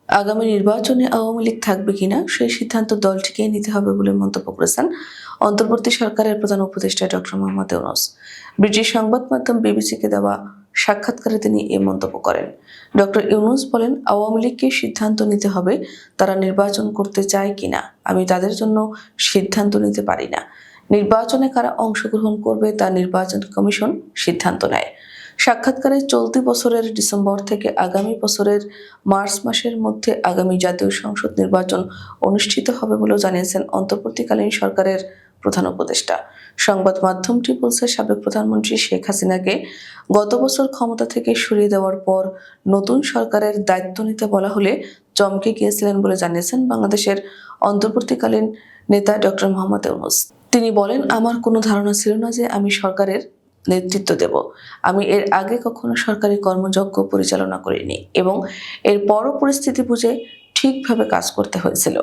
আগামী নির্বাচনে আওয়ামী লীগ থাকবে কিনা সেই সিদ্ধান্ত দলটিকেই নিতে হবে বলে মন্তব্য করেছেন অন্তর্বর্তী সরকারের প্রধান উপদেষ্টা ডক্টর মোহাম্মদ ইউনূস। ব্রিটিশ সংবাদ মাধ্যম বিবিসিকে দেওয়া সাক্ষাৎকারে তিনি এ মন্তব্য করেন। ডক্টর ইউনূস বলেন, আওয়ামী লীগকে সিদ্ধান্ত নিতে হবে তারা নির্বাচন করতে চায় কিনা। আমি তাদের জন্য সিদ্ধান্ত নিতে পারি না। নির্বাচনে কারা অংশগ্রহণ করবে তা নির্বাচন কমিশন সিদ্ধান্ত নেয়। সাক্ষাৎকারে চলতি বছরের ডিসেম্বর থেকে আগামী বছরের মার্চ মাসের মধ্যে আগামী জাতীয় সংসদ নির্বাচন অনুষ্ঠিত হবে বলেও জানিয়েছেন অন্তর্বর্তীকালীন সরকারের প্রধান উপদেষ্টা। সংবাদ মাধ্যমটি বলছে, সাবেক প্রধানমন্ত্রী শেখ হাসিনাকে গত বছর ক্ষমতা থেকে সরিয়ে দেওয়ার পর নতুন সরকারের দায়িত্ব নিতে বলা হলে চমকে গিয়েছিলেন বলে জানিয়েছেন বাংলাদেশের অন্তর্বর্তীকালীন নেতা ডক্টর মোহাম্মদ ইউনূস। তিনি বলেন, আমার কোনো ধারণা ছিল না যে আমি সরকারের নেতৃত্ব দেব। আমি এর আগে কখনো সরকারি কর্মযজ্ঞ পরিচালনা করিনি এবং এর পরও পরিস্থিতি বুঝে ঠিকভাবে কাজ করতে হয়েছিল।